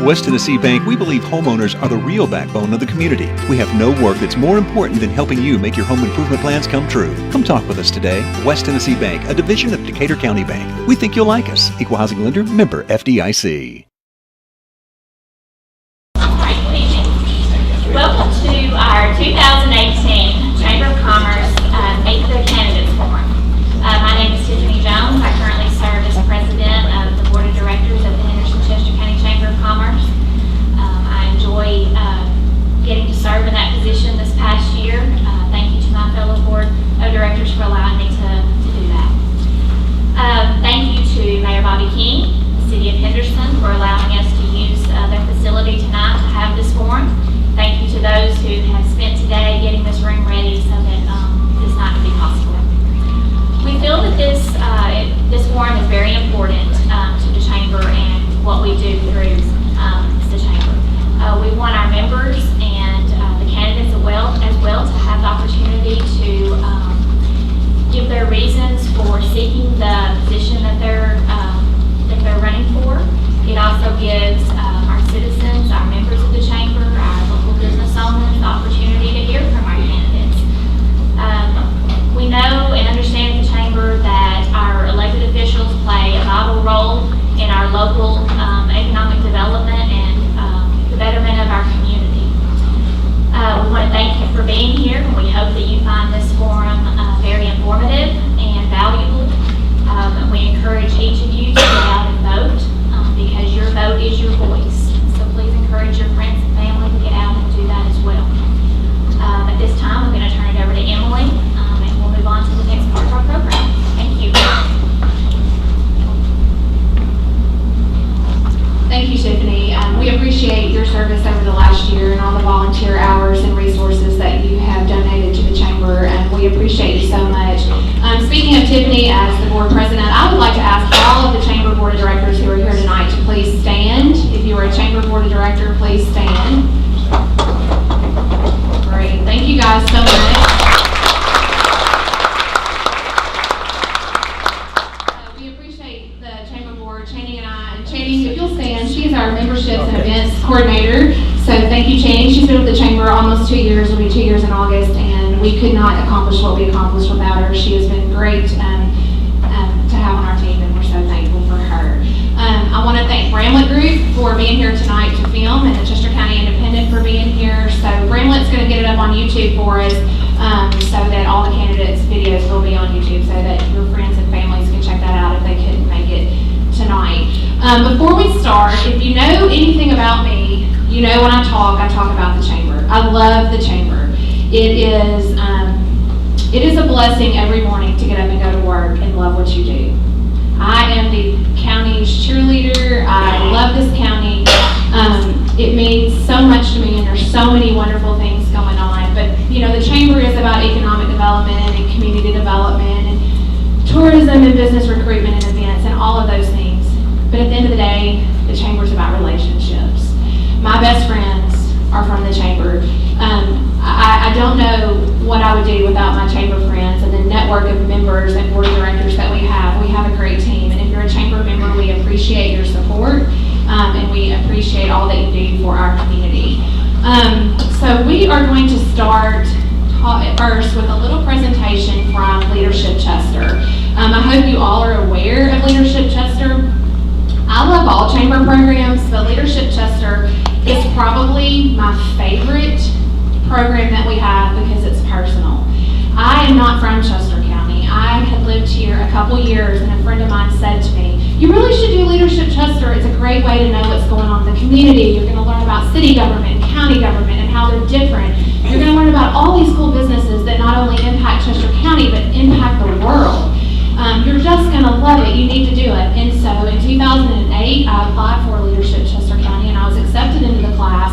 West Tennessee Bank, we believe homeowners are the real backbone of the community. We have no work that's more important than helping you make your home improvement plans come true. Come talk with us today. West Tennessee Bank, a division of Decatur County Bank. We think you'll like us. Equal Housing Lender, member FDIC. Welcome to our 2018 Chamber of Commerce Meet the Candidates Forum. My name is Tiffany Jones. I currently serve as President of the Board of Directors of the Henderson-Chester County Chamber of Commerce. I enjoy getting to serve in that position this past year. Thank you to my fellow Board of Directors for allowing me to do that. Thank you to Mayor Bobby King, the City of Henderson, for allowing us to use their facility tonight to have this forum. Thank you to those who have spent today getting this room ready so that this night can be possible. We feel that this forum is very important to the Chamber and what we do through the Chamber. We want our members and the candidates as well to have the opportunity to give their reasons for seeking the position that they're running for. It also gives our citizens, our members of the Chamber, our local business owners the opportunity to hear from our candidates. We know and understand at the Chamber that our elected officials play a vital role in our local economic development and the betterment of our community. We want to thank you for being here, and we hope that you find this forum very informative and valuable. We encourage each of you to get out and vote because your vote is your voice. So please encourage your friends and family to get out and do that as well. At this time, I'm going to turn it over to Emily, and we'll move on to the next part of our program. Thank you. Thank you, Tiffany. We appreciate your service over the last year and all the volunteer hours and resources that you have donated to the Chamber, and we appreciate you so much. Speaking of Tiffany as the Board President, I would like to ask all of the Chamber Board of Directors who are here tonight to please stand. If you are a Chamber Board of Director, please stand. Great. Thank you guys so much. We appreciate the Chamber Board, Channing and I. And Channing, if you'll stand, she is our Memberships and Events Coordinator. So thank you, Channing. She's been with the Chamber almost 2 years. It'll be 2 years in August, and we could not accomplish what we accomplished without her. She has been great to have on our team, and we're so thankful for her. I want to thank Bramlett Group for being here tonight to film, and the Chester County Independent for being here. So Bramlett's going to get it up on YouTube for us so that all the candidates' videos will be on YouTube so that your friends and families can check that out if they couldn't make it tonight. Before we start, if you know anything about me, you know when I talk about the Chamber. I love the Chamber. It is a blessing every morning to get up and go to work and love what you do. I am the county's cheerleader. I love this county. It means so much to me, and there's so many wonderful things going on. But you know, the Chamber is about economic development and community development and tourism and business recruitment and events and all of those things. But at the end of the day, the Chamber is about relationships. My best friends are from the Chamber. I don't know what I would do without my Chamber friends and the network of members and Board of Directors that we have. We have a great team, and if you're a Chamber member, we appreciate your support, and we appreciate all that you do for our community. So we are going to start first with a little presentation from Leadership Chester. I hope you all are aware of Leadership Chester. I love all Chamber programs, but Leadership Chester is probably my favorite program that we have because it's personal. I am not from Chester County. I had lived here a couple years, and a friend of mine said to me, you really should do Leadership Chester. It's a great way to know what's going on in the community. You're going to learn about city government and county government and how they're different. You're going to learn about all these cool businesses that not only impact Chester County, but impact the world. You're just going to love it. You need to do it. And so in 2008, I applied for Leadership Chester County, and I was accepted into the class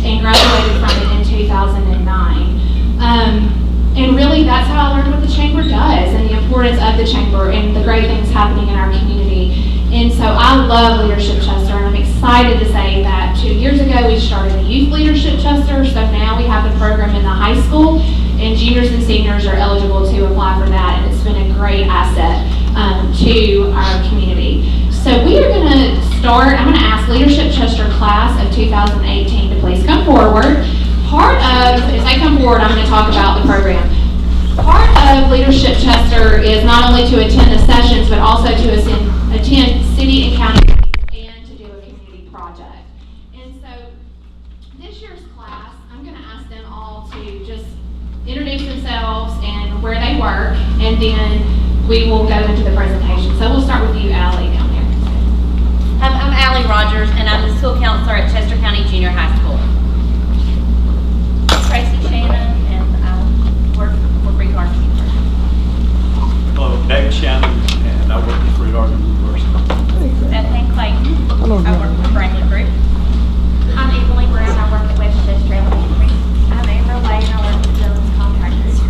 and graduated from it in 2009. And really, that's how I learned what the Chamber does and the importance of the Chamber and the great things happening in our community. And so I love Leadership Chester, and I'm excited to say that 2 years ago we started a Youth Leadership Chester, so now we have the program in the high school, and juniors and seniors are eligible to apply for that, and it's been a great asset to our community. So we are going to start, I'm going to ask Leadership Chester class board. Part of, as they come forward, I'm going to talk about the program. Part of Leadership Chester is not only to attend the sessions, but also to attend city and county meetings and to do a community project. And so this year's class, I'm going to ask them all to just introduce themselves and where they work, and then we will go into the presentation. So we'll start with you, Allie, down there. I'm Allie Rogers, and I'm the school counselor at Chester County Junior High School. Tracy Shannon, and I work for Free Garden University. Hello, David Shannon, and I work for Free Garden University. Bethany Clayton, I work for Franklin Group. I'm Emily Brown, I work at West Chester Elementary. I'm Amber Lane, I work for Dillon's Contractors.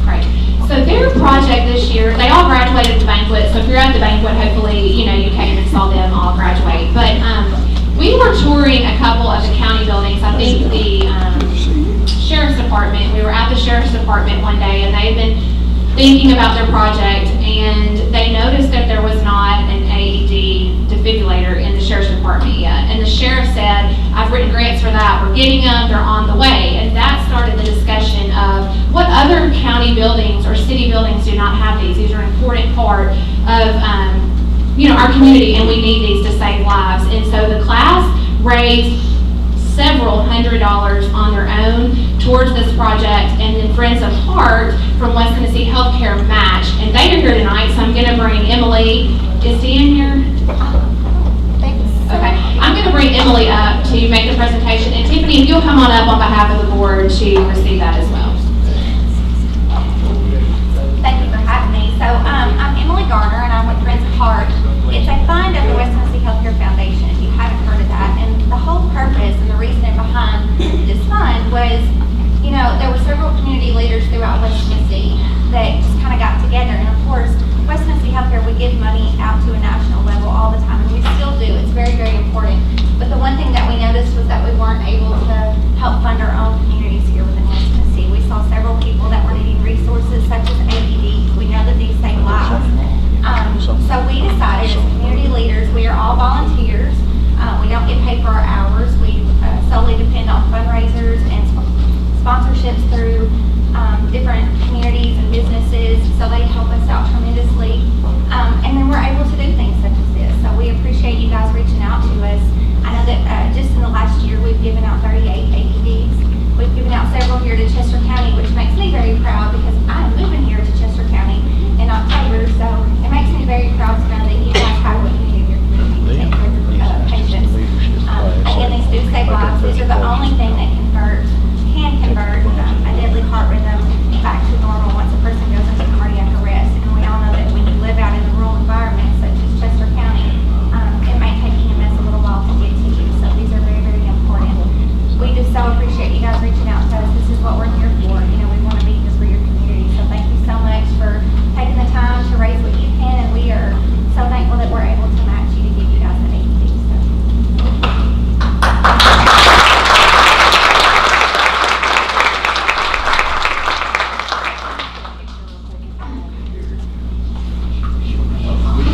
Great. So their project this year, they all graduated the banquet. So if you're at the banquet, hopefully, you came and saw them all graduate. But we were touring a couple of the county buildings. I think the Sheriff's Department, we were at the Sheriff's Department one day, and they had been thinking about their project, and they noticed that there was not an AED defibrillator in the Sheriff's Department yet. And the Sheriff said, I've written grants for that, we're getting them, they're on the way. And that started the discussion of what other county buildings or city buildings do not have these. These are an important part of our community, and we need these to save lives. And so the class raised several $100s on their own towards this project, and then Friends of Heart from West Tennessee Healthcare matched. And they are here tonight, so I'm going to bring Emily. Is Dan here? Okay, I'm going to bring Emily up to make the presentation, and Tiffany, if you'll come on up on behalf of the board to receive that as well. Thank you for having me. So I'm Emily Garner, and I'm with Friends of Heart. It's a fund of the West Tennessee Healthcare Foundation, if you haven't heard of that. And the whole purpose and the reasoning behind this fund was, there were several community leaders throughout West Tennessee that just kind of got together. And of course, West Tennessee Healthcare, we give money out to a national level all the time, and we still do. It's very, very important. But the one thing that we noticed was that we weren't able to help fund our own communities here within West Tennessee. We saw several people that were needing resources such as AEDs. We know that these save lives. So we decided as community leaders, we are all volunteers. We don't get paid for our hours. We solely depend on fundraisers and sponsorships through different communities and businesses. So they help us out tremendously. And then we're able to do things such as this. So we appreciate you guys reaching out to us. I know that just in the last year, we've given out 38 AEDs. We've given out several here to Chester County, which makes me very proud because I'm moving here to Chester County in October. So it makes me very proud to know that you guys have what you need in your community to take care of patients. Again, these do save lives. These are the only thing that can convert a deadly heart rhythm back to normal once a person goes into cardiac arrest. And we all know that when you live out in a rural environment such as Chester County, it may take EMS a little while to get to you. So these are very, very important. We just so appreciate you guys reaching out to us. This is what we're here for. We want to be here for your community. So thank you so much for taking the time to raise what you can, and we are so thankful that we're able to match you to give you guys an AED.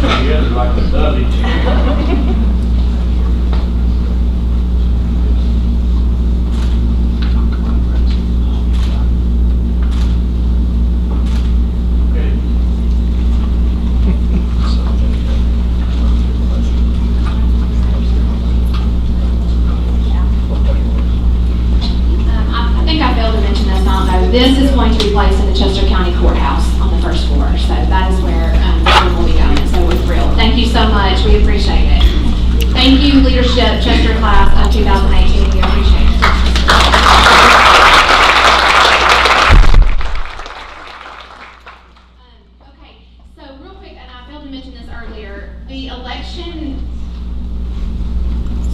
Together like a dovey. I think I failed to mention this, I don't know. This is going to be placed in the Chester County Courthouse on the first floor. So that is where the will be going. So we're thrilled. Thank you so much. We appreciate it. Thank you, Leadership Chester Class of 2018. We appreciate it. Okay, so real quick, and I failed to mention this earlier, the election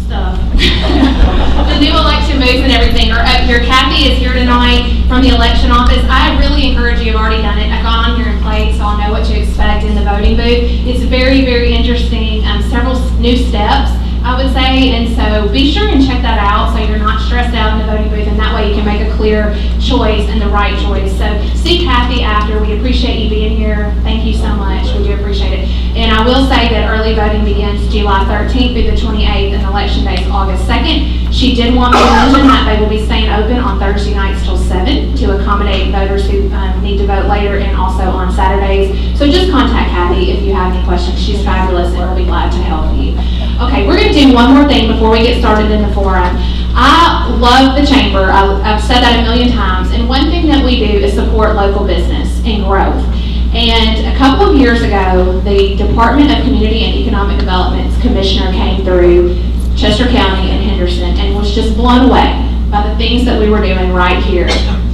stuff. The new election moves and everything are up here. Kathy is here tonight from the election office. I really encourage you, I've already done it. I've gone on here and played, so I'll know what to expect in the voting booth. It's very, very interesting. Several new steps, I would say, and so be sure and check that out so you're not stressed out in the voting booth, and that way you can make a clear choice and the right choice. So see Kathy after. We appreciate you being here. Thank you so much. We do appreciate it. And I will say that early voting begins July 13th through the 28th, and election day is August 2nd. She She did want me to mention that they will be staying open on Thursday nights till 7 to accommodate voters who need to vote later, and also on Saturdays. So just contact Kathy if you have any questions. She's fabulous and will be glad to help you. Okay, we're going to do one more thing before we get started in the forum. I love the chamber. I've said that a million times. And one thing that we do is support local business and growth. And a couple of years ago, the Department of Community and Economic Development's commissioner came through Chester County and Henderson and was just blown away by the things that we were doing right here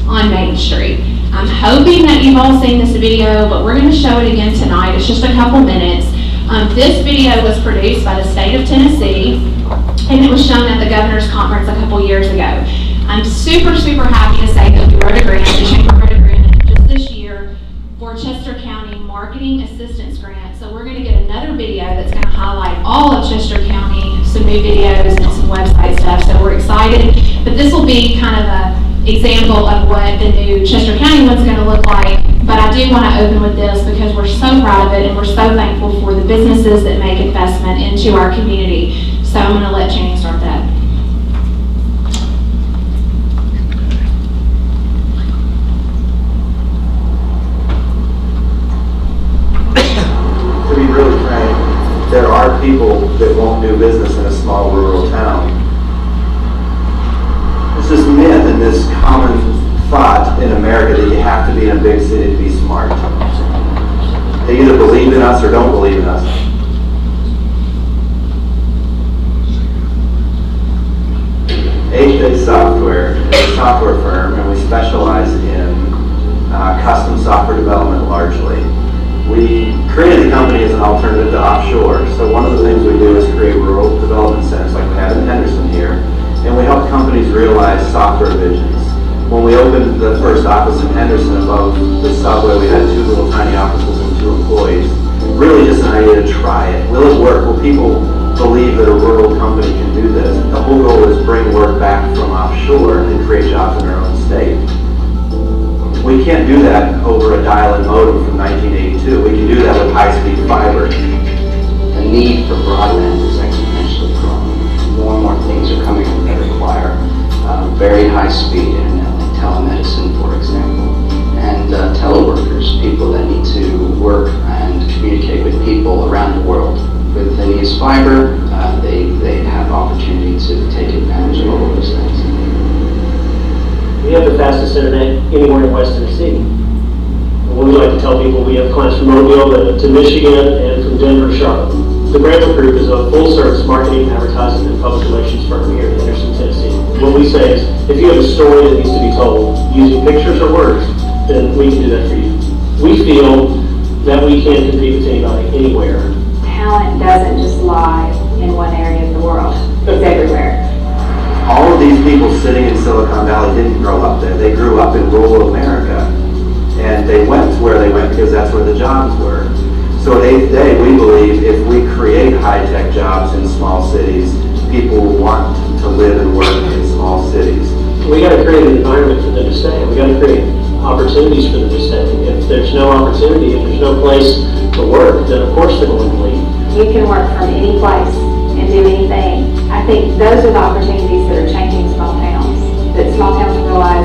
on Main Street. I'm hoping that you've all seen this video, but we're going to show it again tonight. It's just a couple minutes. This video was produced by the state of Tennessee, and it was shown at the governor's conference a couple years ago. I'm super, super happy to say that we wrote a grant, the chamber wrote a grant just this year for Chester County Marketing Assistance Grant. So we're going to get another video that's going to highlight all of Chester County, some new videos and some website stuff. So we're excited, but this will be kind of an example of what the new Chester County one's going to look like. But I do want to open with this because we're so proud of it and we're so thankful for the businesses that make investment into our community. So I'm going to let Channing start that. To be really frank, there are people that won't do business in a small rural town. It's this myth and this common thought in America that you have to be in a big city to be smart. They either believe in us or don't believe in us. Eighth Software is a software firm, and we specialize in custom software development largely. We created the company as an alternative to offshore. So one of the things we do is create rural development centers like we have in Henderson here, and we help companies realize software visions. When we opened the first office in Henderson above the subway, we had 2 little tiny offices and 2 employees. Really just an idea to try it. Will it work? Will people believe that a rural company can do this? The whole goal is bring work back from offshore and create jobs in our own state. We can't do that over a dial-in modem from 1982. We can do that with high-speed fiber. The need for broadband is exponentially growing. More and more things are coming that require very high-speed internet, like telemedicine, for example, and teleworkers, people that need to work and communicate with people around the world. With Phineas Fiber, they have opportunity to take advantage of all of those things. We have the fastest internet anywhere in West Tennessee. And we like to tell people we have clients from Mobile to Michigan and from Denver to Charlotte. The Granville Group is a full-service marketing, advertising, and public relations firm here in Henderson, Tennessee. What we say is, if you have a story that needs to be told using pictures or words, then we can do that for you. We feel that we can compete with anybody, anywhere. Talent doesn't just lie in one area of the world. It's everywhere. All of these people sitting in Silicon Valley didn't grow up there. They grew up in rural America. And they went where they went because that's where the jobs were. So at 8th Day, we believe if we create high-tech jobs in small cities, people will want to live and work in small cities. We got to create an environment for them to stay. We got to create opportunities for them to stay. If there's no opportunity, if there's no place to work, then of course they're going to leave. You can work from any place and do anything. I think those are the opportunities that are changing small towns. That small towns realize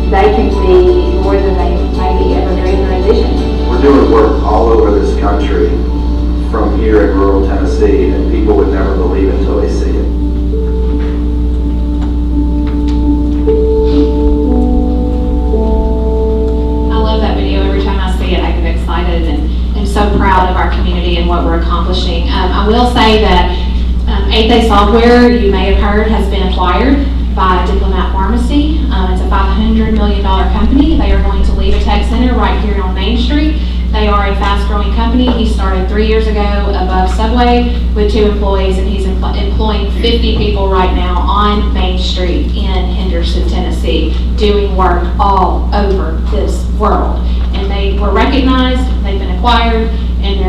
they can be more than they maybe ever dreamed or envisioned. We're doing work all over this country from here in rural Tennessee, and people would never believe until they see it. I love that video. Every time I see it, I get excited and so proud of our community and what we're accomplishing. I will say that 8th Day Software, you may have heard, has been acquired by Diplomat Pharmacy. It's a $500 million company. They are going to lead a tech center right here on Main Street. They are a fast-growing company. He started 3 years ago above Subway with 2 employees, and he's employing 50 people right now on Main Street in Henderson, Tennessee, doing work all over this world. And they were recognized, they've been acquired, and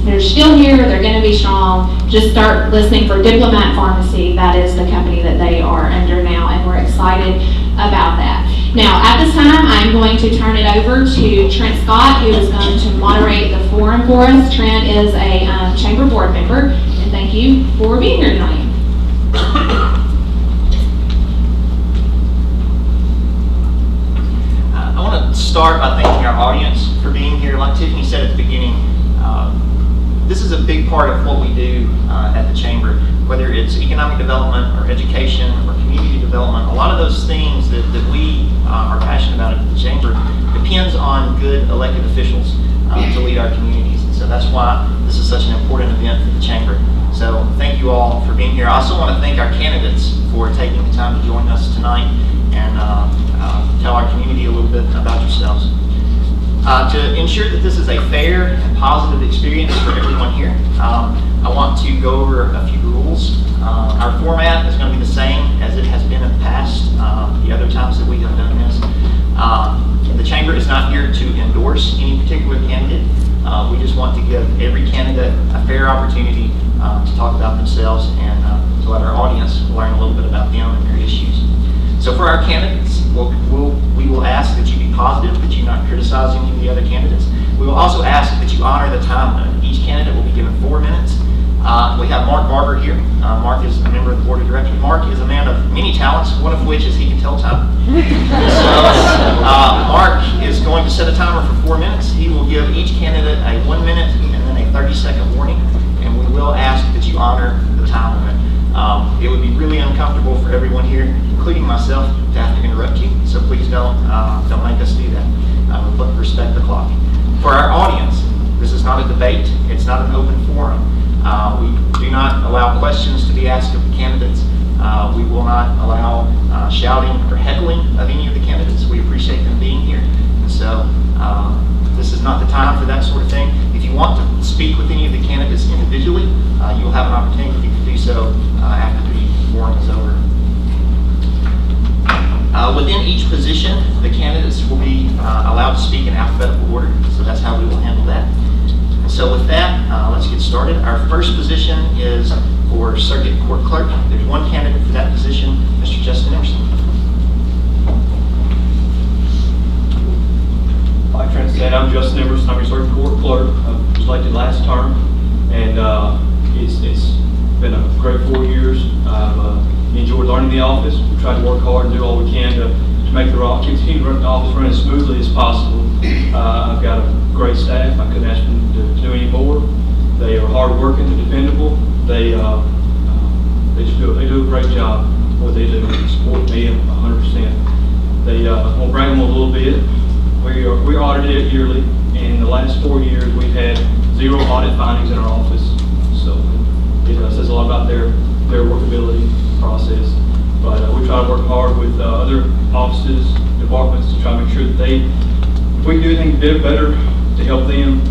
they're still here, they're going to be strong. Just start listening for Diplomat Pharmacy. That is the company that they are under now, and we're excited about that. Now, at this time, I'm going to turn it over to Trent Scott, who is going to moderate the forum for us. Trent is a chamber board member, and thank you for being here tonight. whether it's economic development or education or community development, a lot of those things that we are passionate about at the Chamber depends on good elected officials to lead our communities. And so that's why this is such an important event for the Chamber. So thank you all for being here. I also want to thank our candidates for taking the time to join us tonight and tell our community a little bit about yourselves. To ensure that this is a fair and positive experience for everyone here, I want to go over a few rules. Our format is going to be the same as it has been in the past, the other times that we have done this. The Chamber is not here to endorse any particular candidate. We just want to give every candidate a fair opportunity to talk about themselves and to let our audience learn a little bit about them and their issues. So for our candidates, we will ask that you be positive, that you not criticize any of the other candidates. We will also ask that you honor the time limit. Each candidate will be given 4 minutes. We have Mark Barber here. Mark is a member of the Board of Directors. Mark is a man of many talents, one of which is he can tell time. So Mark is going to set a timer for 4 minutes. He will give each candidate a 1 minute and then a 30-second warning, and we will ask that you honor the time limit. It would be really uncomfortable for everyone here, including myself, to have to interrupt you. So please don't make us do that. But respect the clock. For our audience, this is not a debate. It's not an open forum. We do not allow questions to be asked of the candidates. We will not allow shouting or heckling of any of the candidates. We appreciate them being here. And so this is not the time for that sort of thing. If you want to speak with any of the candidates individually, you will have an opportunity to do so after the forum is over. Within each position, the candidates will be allowed to speak in alphabetical order, so that's how we will handle that. So with that, let's get started. Our first position is for Circuit Court Clerk. There's one candidate for that position, Mr. Justin Emerson. Like Trent said, I'm Justin Emerson. I'm your Circuit Court Clerk. I was elected last term, and it's been a great 4 years. I've enjoyed learning the office. We try to work hard and do all we can to make continue to run the office run as smoothly as possible. I've got a great staff. I couldn't ask them to do any more. They are hardworking, they're dependable. They do a great job. What they do, support me 100%. They will brag them a little bit. We audited yearly. In the last 4 years, we've had 0 audit findings in our office. So it says a lot about their workability process. But we try to work hard with other offices, departments to try to make sure that if we can do anything better to help them,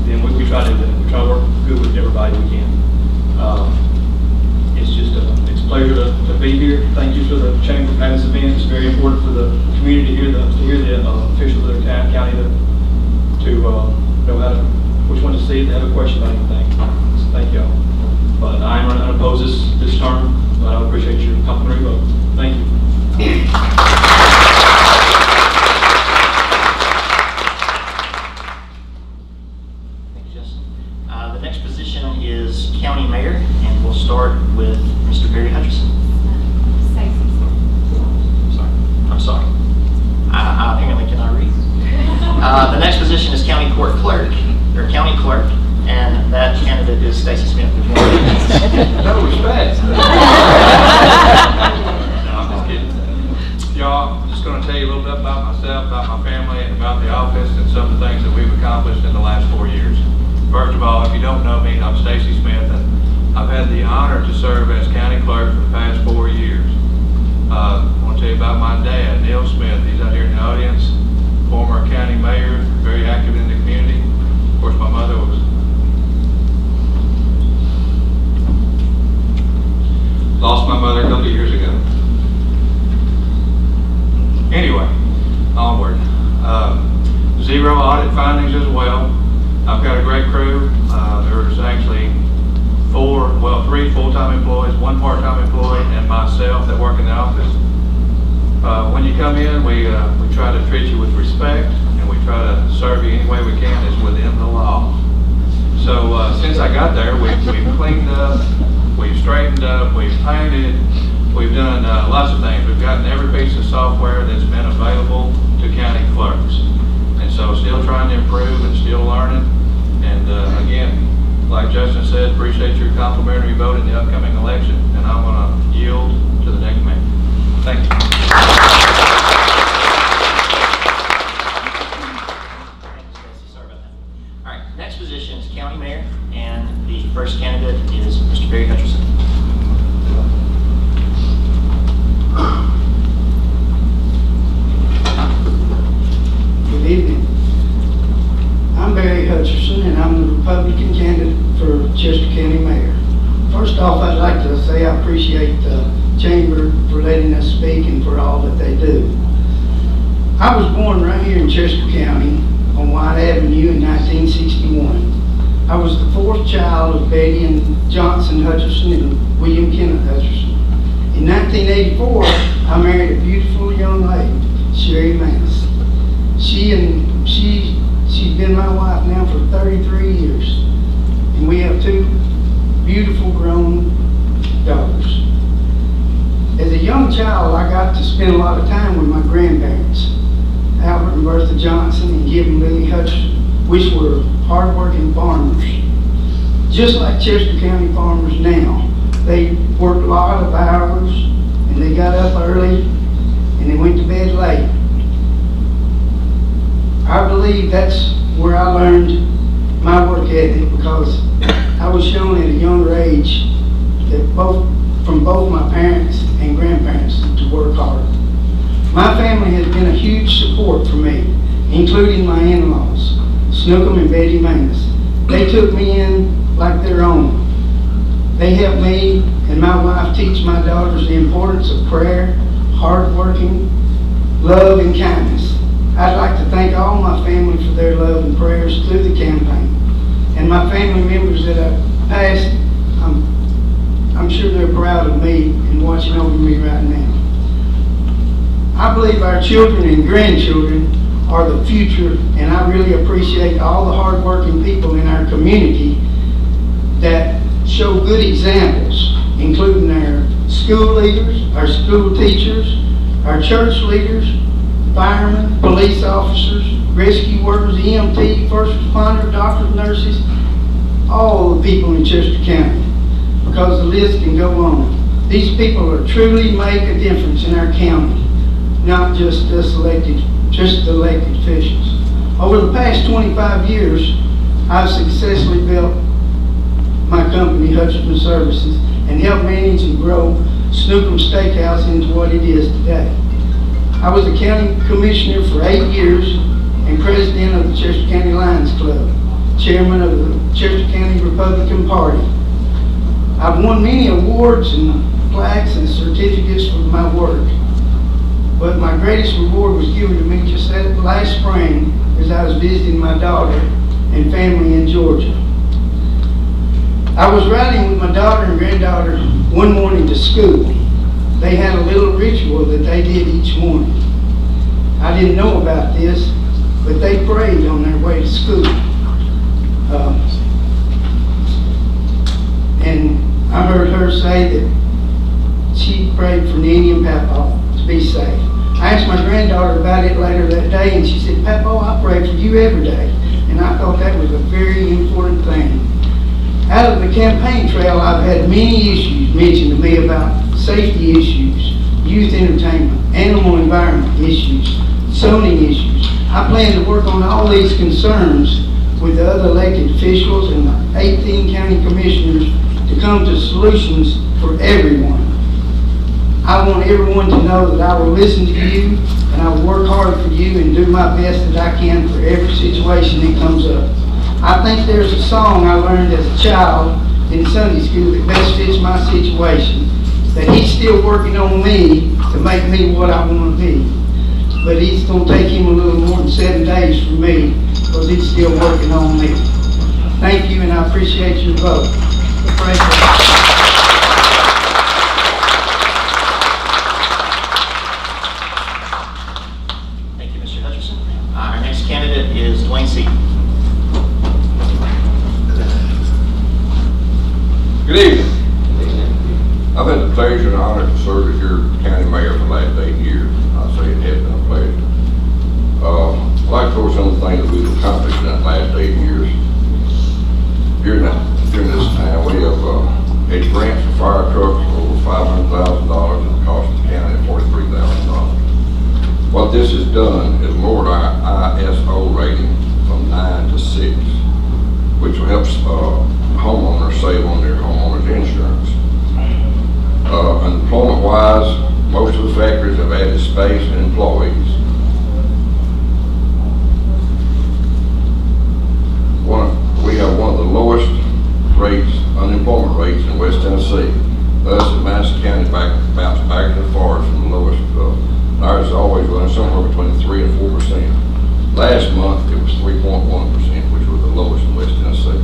then we try to do that. We try to work good with everybody we can. It's a pleasure to be here. Thank you for the Chamber for having this event. It's very important for the community to hear the officials of their county to know which one to see if they have a question about anything. So thank y'all. But I am unopposed this term, but I appreciate your complimentary vote. Thank you. Thank you, Justin. The next position is County Mayor, and we'll start with Mr. Barry Hutcherson. I'm sorry. I apparently cannot read. The next position is County Court Clerk, or County Clerk, and that candidate is Stacy Smith. No respect. No, I'm just kidding. Y'all, I'm just going to tell you a little bit about myself, about my family, and about the office, and some of the things that we've accomplished in the last 4 years. First of all, if you don't know me, I'm Stacy Smith, and I've had the honor to serve as County Clerk for the past 4 years. I want to tell you about my dad, Neil Smith. He's out here in the audience, former county mayor, very active in the community. Of course, my mother lost my mother a couple of years ago. Anyway, onward. 0 audit findings as well. I've got a great crew. There's actually 3 full-time employees, 1 part-time employee, and myself that work in the office. When you come in, we try to treat you with respect, and we try to serve you any way we can as within the law. So since I got there, we've cleaned up, we've straightened up, we've painted, we've done lots of things. We've gotten every piece of software that's been available to county clerks. And so still trying to improve and still learning. And again, like Justin said, appreciate your complimentary vote in the upcoming election, and I'm going to yield to the next man. Thank you. Sorry about that. All right, next position is county mayor, and the first candidate is Mr. Barry Hutcherson. Good evening. I'm Barry Hutcherson, and I'm the Republican candidate for Chester County Mayor. First off, I'd like to say I appreciate the Chamber for letting us speak and for all that they do. I was born right here in Chester County on White Avenue in 1961. I was the fourth child of Betty and Johnson Hutcherson and William Kenneth Hutcherson. In 1984, I married a beautiful young lady, Sherry Manis. She's been my wife now for 33 years, and we have two beautiful grown daughters. As a young child, I got to spend a lot of time with my grandparents, Albert and Bertha Johnson and Gib and Billy Hutcherson, which were hardworking farmers. Just like Chester County farmers now, they worked a lot of hours, and they got up early, and they went to bed late. I believe that's where I learned my work ethic, because I was shown at a younger age that from both my parents and grandparents to work hard. My family has been a huge support for me, including my in-laws, Snookum and Betty Manis. They took me in like their own. They helped me and my wife teach my daughters the importance of prayer, hard working, love, and kindness. I'd like to thank all my family for their love and prayers through the campaign. And my family members that I've passed, I'm sure they're proud of me and watching over me right now. I believe our children and grandchildren are the future, and I really appreciate all the hardworking people in our community that show good examples, including our school leaders, our school teachers, our church leaders, firemen, police officers, rescue workers, EMT, first responders, doctors, nurses, all the people in Chester County, because the list can go on. These people are truly make a difference in our county, not just us elected officials. Over the past 25 years, I've successfully built my company, Hutcherson Services, and helped manage and grow Snookum Steakhouse into what it is today. I was the county commissioner for 8 years and president of the Chester County Lions Club, chairman of the Chester County Republican Party. I've won many awards and plaques and certificates for my work, but my greatest reward was given to me just last spring as I was visiting my daughter and family in Georgia. I was riding with my daughter and granddaughter one morning to school. They had a little ritual that they did each morning. I didn't know about this, but they prayed on their way to school. And I heard her say that she prayed for Nanny and Papa to be safe. I asked my granddaughter about it later that day, and she said, "Papa, I pray for you every day." And I thought that was a very important thing. Out of the campaign trail, I've had many issues mentioned to me about safety issues, youth entertainment, animal environment issues, zoning issues. I plan to work on all these concerns with the other elected officials and the 18 county commissioners to come to solutions for everyone. I want everyone to know that I will listen to you and I will work hard for you and do my best that I can for every situation that comes up. I think there's a song I learned as a child in Sunday school that best fits my situation, that he's still working on me to make me what I want to be. But it's going to take him a little more than 7 days for me, because he's still working on me. Thank you, and I appreciate your vote. Praise God. Thank you, Mr. Hutcherson. Our next candidate is Dwayne Seaton. Good evening. I've had the pleasure and honor to serve as your county mayor for the last 8 years. I say it has been a pleasure. I'd like to go over some of the things that we've accomplished in that last 8 years. During the during this time, we have had grants for fire trucks for over $500,000 and the cost of the county of $43,000. What this has done is lowered our ISO rating from 9 to 6, which will help homeowners save on their homeowners insurance. Employment-wise, most of the factories have added space and employees. We have one of the lowest unemployment rates in West Tennessee. Thus, in Madison County bounced back and forth from the lowest. Ours is always running somewhere between 3 and 4%. Last month, it was 3.1%, which was the lowest in West Tennessee.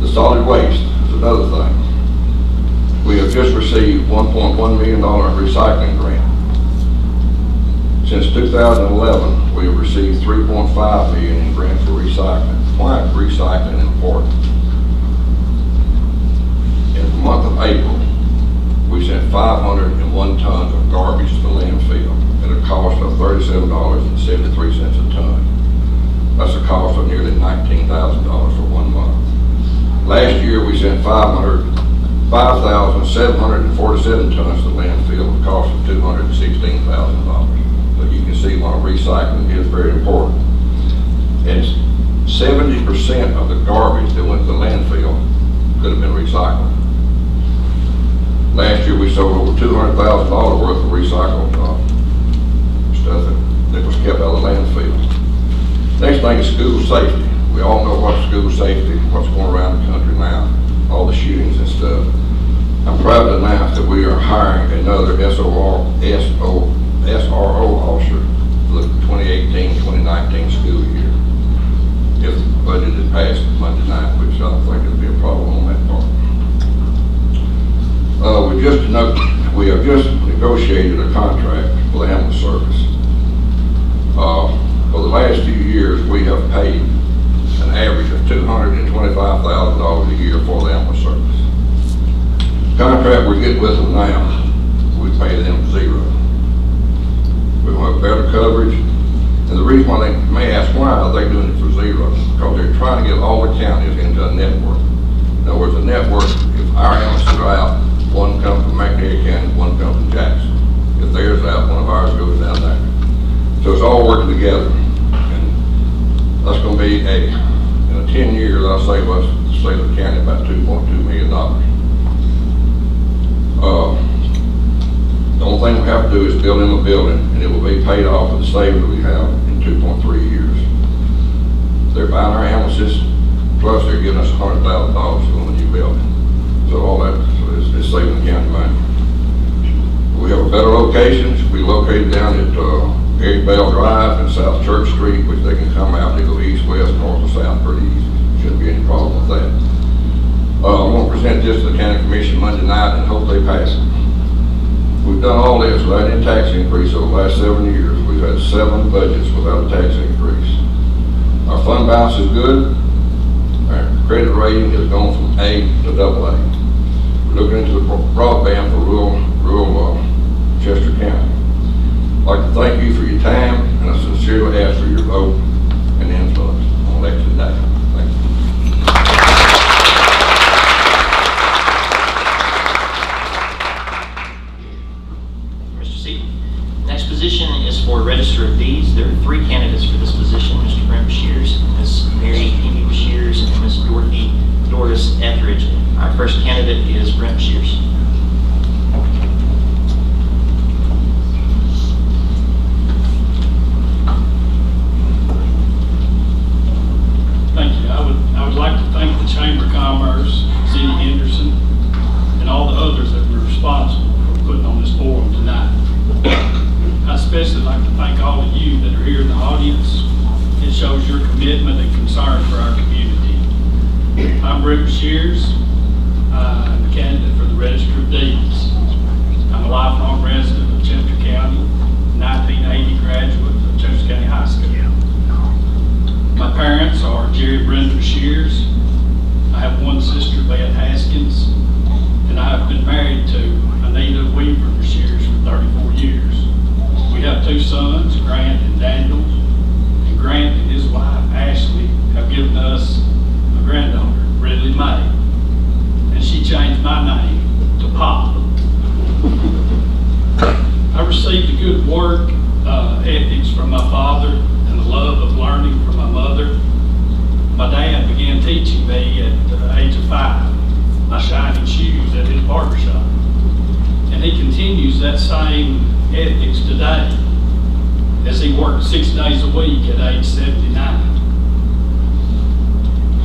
The solid waste is another thing. We have just received $1.1 million recycling grant. Since 2011, we have received $3.5 million in grant for recycling. Why is recycling important? In the month of April, we sent 501 tons of garbage to the landfill at a cost of $37.73 a ton. That's a cost of nearly $19,000 for 1 month. Last year, we sent 5,747 tons to the landfill at a cost of $216,000. So you can see why recycling is very important. And 70% of the garbage that went to the landfill could have been recycled. Last year, we sold over $200,000 worth of recycled stuff that was kept out of the landfill. Next thing is school safety. We all know what school safety, what's going around the country now, all the shootings and stuff. I'm proud to announce that we are hiring another SRO officer for the 2018-2019 school year. If the budget is passed Monday night, which I don't think it'll be a problem on that part. We have just negotiated a contract for the ambulance service. For the last few years, we have paid an average of $225,000 a year for the ambulance service. The contract we're getting with them now, we pay them $0. We want better coverage. And the reason why they may ask why are they doing it for $0, because they're trying to get all the counties into a network. In other words, a network, if our ambulances are out, one comes from McNair County, one comes from Jackson. If theirs is out, one of ours goes down there. So it's all working together. And that's going to be in 10 years, I'll save us, save the county about $2.2 million. The only thing we have to do is build them a building, and it will be paid off with the savings we have in 2.3 years. They're buying our ambulances, plus they're giving us $100,000 for the new building. So all that is saving the county money. We have a better locations. We located down at Gary Bell Drive and South Church Street, which they can come out. They go east, west, north, or south pretty easy. Shouldn't be any problem with that. I'm going to present this to the county commission Monday night and hope they pass it. We've done all this without any tax increase over the last 7 years. We've had 7 budgets without a tax increase. Our fund balance is good. Our credit rating has gone from A to AA. We're looking into the broadband for rural Chester County. I'd like to thank you for your time, and I sincerely ask for your vote and influence on election day. Thank you. Mr. Seaton. Next position is for Register of Deeds. There are 3 candidates for this position, Mr. Brent Shears, Ms. Mary Amy Shears, and Ms. Dorothy Doris Etheridge. Our first candidate is Brent Shears. Thank you. I would like to thank the Chamber of Commerce, City of Henderson, and all the others that were responsible for putting on this forum tonight. I especially like to thank all of you that are here in the audience. It shows your commitment and concern for our community. I'm Brent Shears. I'm a candidate for the Register of Deeds. I'm a lifelong resident of Chester County, 1980 graduate of Chester County High School. My parents are Jerry and Brenda Shears. I have one sister, Beth Haskins, and I have been married to Anita Weaver Shears for 34 years. We have 2 sons, Grant and Daniel, and Grant and his wife, Ashley, have given us a granddaughter, Ridley May. Pop. I received a good work ethics from my father and the love of learning from my mother. My dad began teaching me at the age of 5, my shining shoes at his barbershop. And he continues that same ethics today as he works 6 days a week at age 79.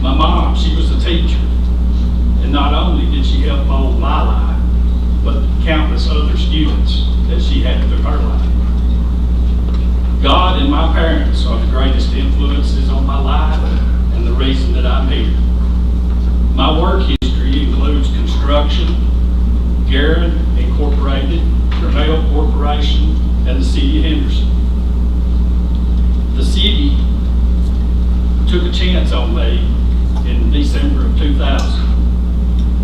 My mom, she was a teacher. And not only did she help mold my life, but countless other students that she had through her life. God and my parents are the greatest influences on my life and the reason that I'm here. My work history includes construction, Guerin Incorporated, Trammell Corporation, and the City of Henderson. The city took a chance on me in December of 2000.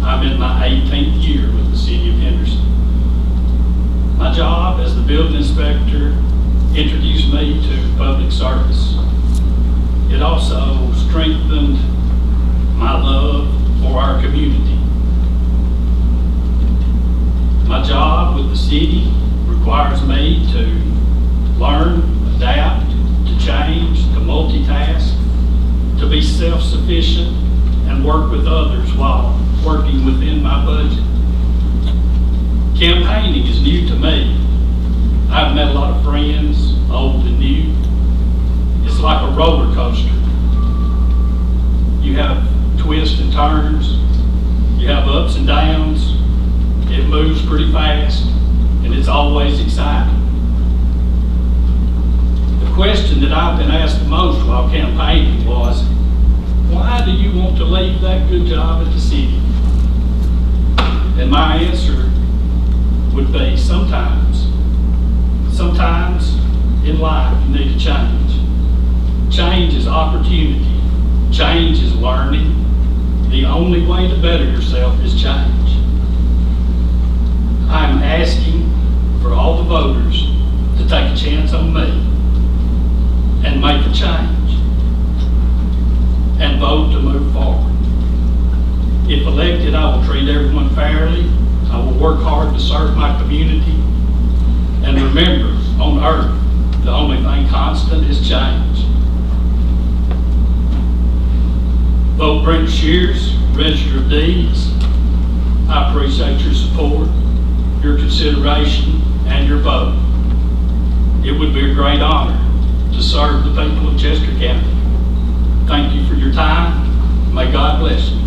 I'm in my 18th year with the City of Henderson. My job as the building inspector introduced me to public service. It also strengthened my love for our community. My job with the city requires me to learn, adapt, to change, to multitask, to be self-sufficient, and work with others while working within my budget. Campaigning is new to me. I've met a lot of friends, old and new. It's like a roller coaster. You have twists and turns. You have ups and downs. It moves pretty fast, and it's always exciting. The question that I've been asked the most while campaigning was, why do you want to leave that good job at the city? And my answer would be sometimes. Sometimes in life you need to change. Change is opportunity. Change is learning. The only way to better yourself is change. I'm asking for all the voters to take a chance on me and make a change and vote to move forward. If elected, I will treat everyone fairly. I will work hard to serve my community. And remember, on earth, the only thing constant is change. Vote Brent Shears, Register of Deeds. I appreciate your support, your consideration, and your vote. It would be a great honor to serve the people of Chester County. Thank you for your time. May God bless you.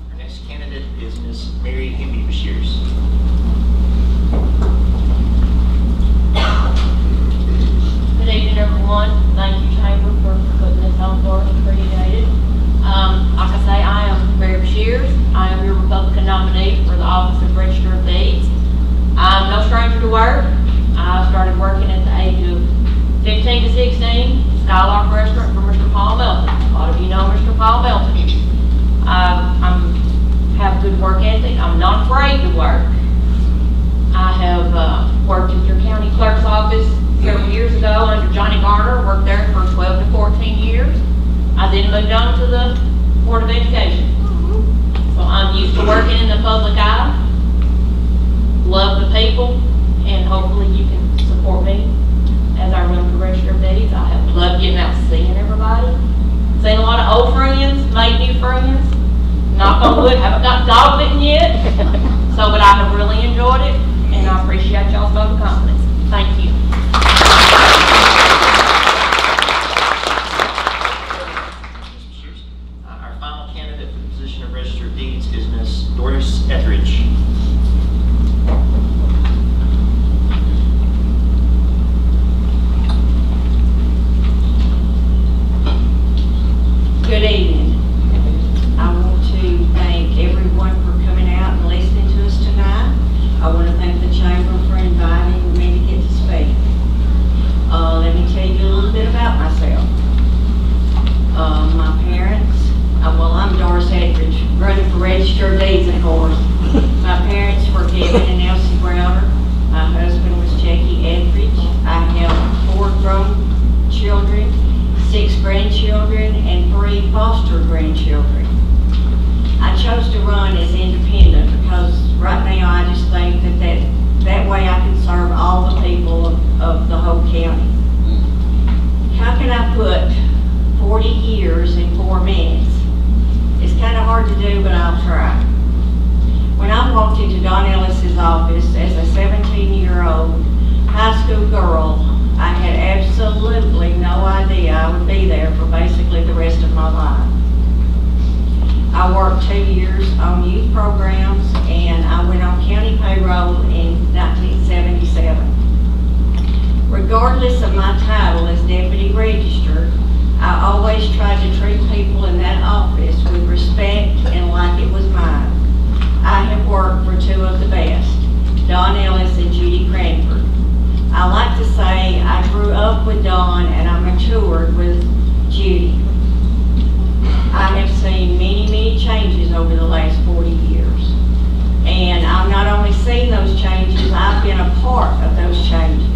Our next candidate is Ms. Mary Hemby Bashirs. Good evening, everyone. Thank you, Chamber, for putting this on for us. Appreciate it. Like I say, I am Mary Bashirs. I am your Republican nominee for the office of Register of Deeds. I'm no stranger to work. I started working at the age of 15 to 16, Skylark Restaurant for Mr. Paul Melton. A lot of you know Mr. Paul Melton. I have good work ethic. I'm not afraid to work. I have worked at your county clerk's office several years ago under Johnny Garner, worked there for 12 to 14 years. I then moved on to the Board of Education. So I'm used to working in the public eye, love the people, and hopefully you can support me as I run for Register of Deeds. I have loved getting out and seeing everybody. Seen a lot of old friends, made new friends. Knock on wood, haven't got dog bitten yet. So, but I have really enjoyed it, and I appreciate y'all's vote of confidence. Thank you. Our final candidate for the position of Register of Deeds is Ms. Doris Etheridge. Good evening. I want to thank everyone for coming out and listening to us tonight. I want to thank the Chamber for inviting me to get to speak. Let me tell you a little bit about myself. My parents, well, I'm Doris Etheridge, running for Register of Deeds, of course. My parents were Kevin and Elsie Browder. My husband was Jackie Etheridge. I have 4 grown children, 6 grandchildren, and 3 foster grandchildren. I chose to run as independent because right now I just think that way I can serve all the people of the whole county. How can I put 40 years in 4 minutes? It's kind of hard to do, but I'll try. When I walked into Don Ellis's office as a 17-year-old high school girl, I had absolutely no idea I would be there for basically the rest of my life. I worked 2 years on youth programs, and I went on county payroll in 1977. Regardless of my title as deputy registrar, I always tried to treat people in that office with respect and like it was mine. I have worked for 2 of the best, Don Ellis and Judy Cranford. I like to say I grew up with Don and I matured with Judy. I have seen many changes over the last 40 years. And I've not only seen those changes, I've been a part of those changes.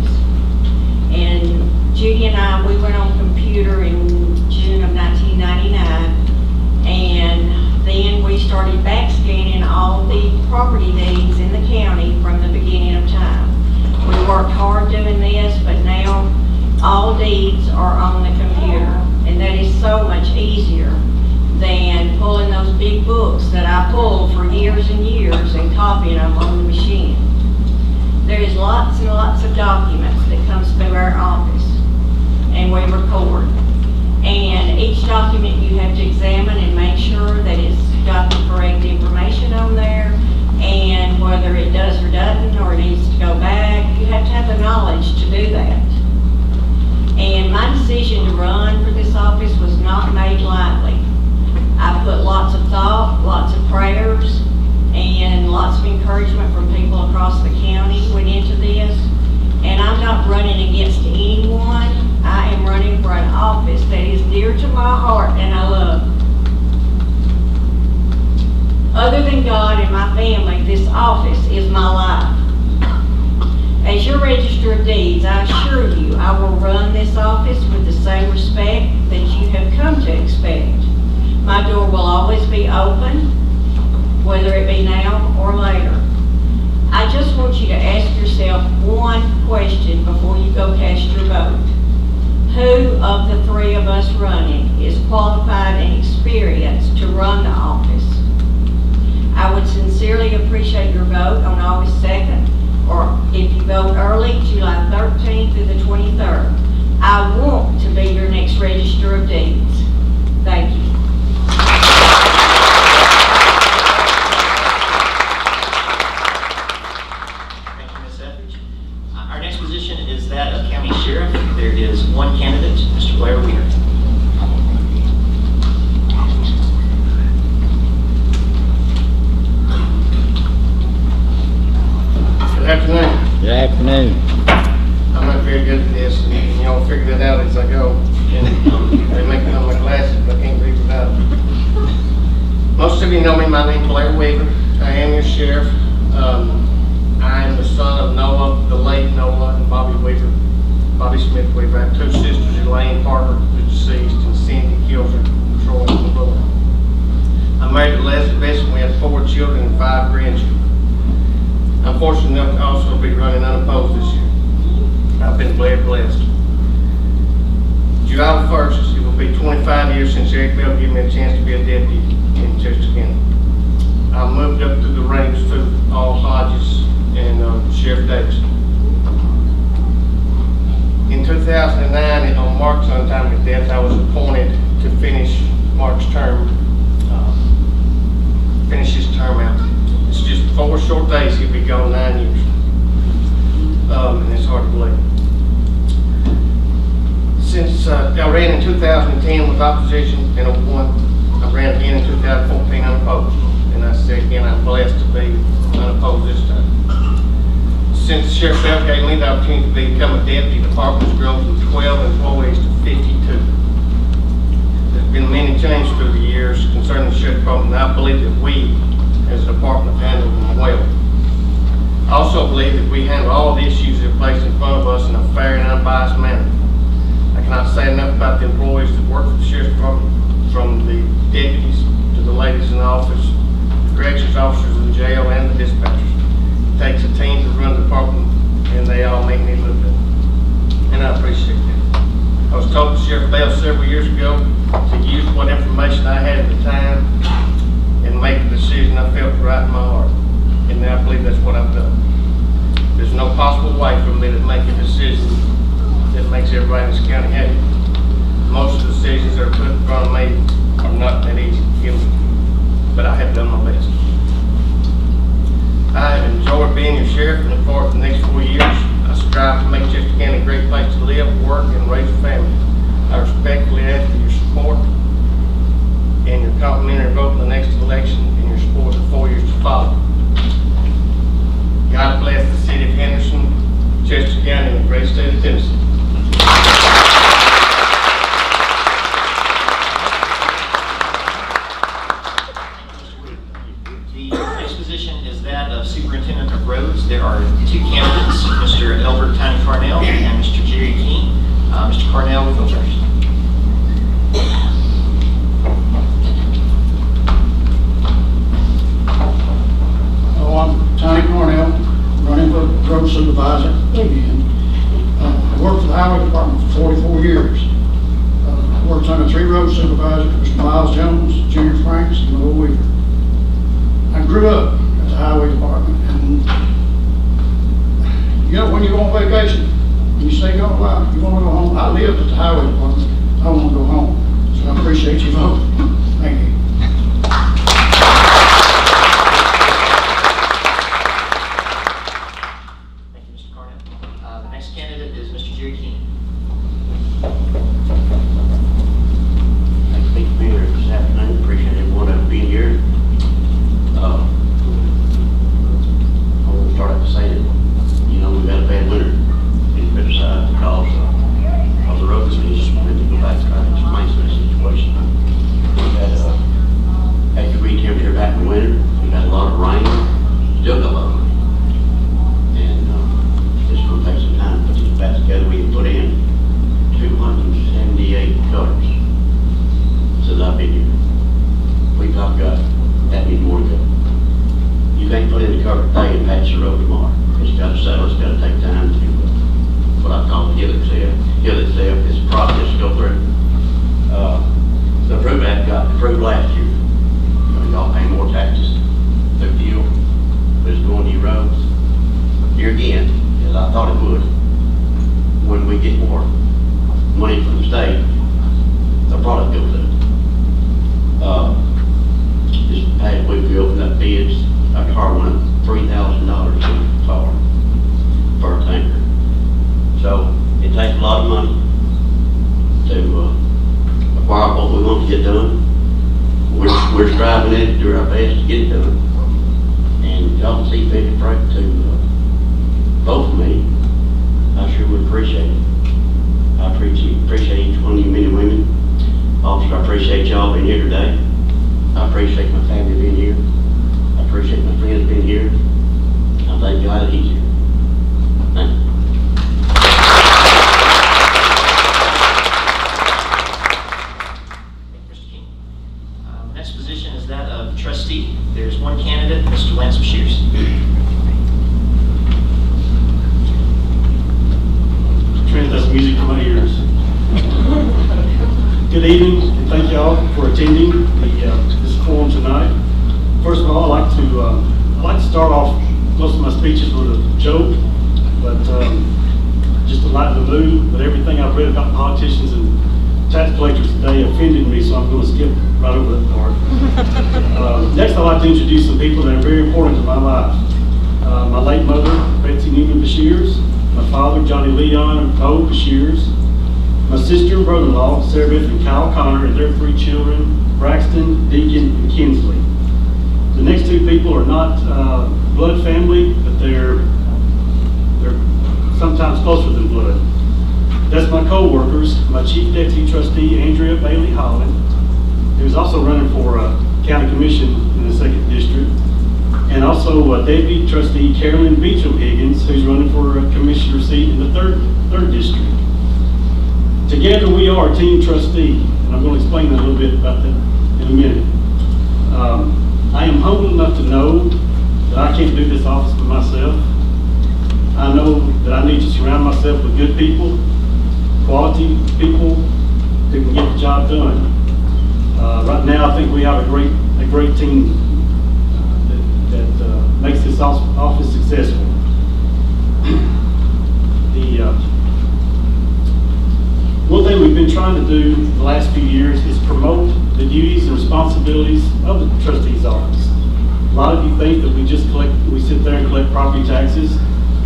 And Judy and I, we went on computer in June of 1999, and then we started back scanning all the property deeds in the county from the beginning of time. We worked hard doing this, but now all deeds are on the computer, and that is so much easier than pulling those big books that I pulled for years and years and copying them on the machine. There is lots and lots of documents that comes through our office, and we record. And each document you have to examine and make sure that it's got the correct information on there, and whether it does or doesn't, or it needs to go back, you have to have the knowledge to do that. And my decision to run for this office was not made lightly. I put lots of thought, lots of prayers, and lots of encouragement from people across the county went into this. And I'm not running against anyone. I am running for an office that is dear to my heart and I love. Other than God and my family, this office is my life. As your Register of Deeds, I assure you I will run this office with the same respect that you have come to expect. My door will always be open, whether it be now or later. I just want you to ask yourself one question before you go cast your vote. Who of the 3 of us running is qualified and experienced to run the office? I would sincerely appreciate your vote on August 2nd, or if you vote early, July 13th through the 23rd. I want to be your next Register of Deeds. Thank you. Thank you, Ms. Etheridge. Our next position is that of County Sheriff. There is one candidate, Mr. Blair Weir. Good afternoon. Good afternoon. I'm not very good at this, and y'all figure that out as I go. And they make me on my glasses, but I can't read without them. Most of you know me. My name's Blair Weaver. I am your sheriff. I am the son of Noah, the late Noah, and Bobby Weaver, Bobby Smith Weaver. I have 2 sisters, Elaine Parker, who's deceased, and Cindy Kilser, Troy, and Laura. I'm married to Leslie Besson. We have 4 children and 5 grandchildren. I'm fortunate enough to also be running unopposed this year. I've been blessed. July 1st, it will be 25 years since Eric Bell gave me a chance to be a deputy in Chester County. I moved up through the ranks through all Hodges and Sheriff Davis. In 2009, on Mark's untimely death, I was appointed to finish Mark's term, finish his term out. It's just 4 short days, he'll be gone 9 years. And it's hard to believe. Since I ran in 2010 with opposition and I won, I ran again in 2014 unopposed. And I say again, I'm blessed to be unopposed this time. Since Sheriff Bell gave me the opportunity to become a deputy, the department has grown from 12 employees to 52. There's been many changes through the years concerning the Sheriff Department, and I believe that we, as a department, have handled them well. I also believe that we handle all the issues that are placed in front of us in a fair and unbiased manner. I cannot say enough about the employees that work for the sheriff's department, from the deputies to the ladies in the office, the corrections officers in the jail, and the dispatchers. It takes a team to run the department, and they all make me look good. And I appreciate that. I was told by Sheriff Bell several years ago to use what information I had at the time and make the decision I felt right in my heart. And I believe that's what I've done. There's no possible way for me to make a decision that makes everybody in this county happy. Most of the decisions that are put in front of me are not that easy to kill, but I have done my best. I have enjoyed being your sheriff and look forward to the next 4 years. I strive to make Chester County a great place to live, work, and raise a family. I respectfully ask for your support and your complimentary vote in the next election and your support in the 4 years to follow. God bless the city of Henderson, Chester County, and the great state of Tennessee. The next position is that of Superintendent of Roads. There are 2 candidates, Mr. Elbert Tiny Carnell and Mr. Jerry King. Mr. Carnell will go first. Oh, I'm Tiny Cornell, running for road supervisor again. I worked for the highway department for 44 years. I worked under 3 road supervisors, Mr. Miles Jones, Junior Franks, and Noel Weaver. I grew up at the highway department, and you know, when you go on vacation, you say, "Oh, wow, you want to go home?" I lived at the highway department. I want to go home. So I appreciate your vote. Thank you. Thank you, Mr. Carnell. The next candidate is Mr. Jerry King. Thanks for being here this afternoon. Appreciate everyone that being here. I want to start out by saying, you know, we've had a bad winter. Been criticized because the road is meant to go back to try to explain some of the situation. We've had a degree temperature back in the winter. We've had a lot of rain. Still got a lot of rain. And it's going to take some time to put these bats together. We can put in 278 gutters since I've been here. We've got that many more to go. You can't put in the cover today and patch the road tomorrow. It's got to settle, it's got to take time to, what I call the hill itself. It's a process to go through. The Approve Act got approved last year. Y'all pay more taxes through fuel, but it's going to your roads. Here again, as I thought it would, when we get more money from the state, the product goes up. This past week we opened up bids. Our car went up $3,000 a car per tanker. So it takes a lot of money to acquire what we want to get done. We're striving at it, do our best to get it done. And y'all see fit to vote for me. I sure would appreciate it. I appreciate each one of you men and women. Also, I appreciate y'all being here today. I appreciate my family being here. I appreciate my friends being here. I thank God that he's here. Thank you. Thank you, Mr. King. The next position is that of trustee. There's 1 candidate, Mr. Lance Shears. Trent, that's music to my ears. Good evening, and thank you all for attending this forum tonight. First of all, I'd like to start off most of my speeches with a joke, but just to lighten the mood. But everything I've read about politicians and tax collectors today offended me, so I'm going to skip right over that part. Next, I'd like to introduce some people that are very important to my life. My late mother, Betsy Newman Bashirs, my father, Johnny Leon and Cole Bashirs, my sister and brother-in-law, Sarah Beth and Kyle Connor, and their 3 children, Braxton, Deacon, and Kinsley. The next 2 people are not blood family, but they're sometimes closer than blood. That's my co-workers, my chief deputy trustee, Andrea Bailey Holland, who's also running for county commission in the 2nd district, and also deputy trustee Carolyn Beecham Higgins, who's running for a commissioner seat in the 3rd district. Together we are a team trustee, and I'm going to explain a little bit about that in a minute. I am humble enough to know that I can't do this office for myself. I know that I need to surround myself with good people, quality people who can get the job done. Right now, I think we have a great team that makes this office successful. One thing we've been trying to do the last few years is promote the duties and responsibilities of the trustee's office. A lot of you think that we sit there and collect property taxes,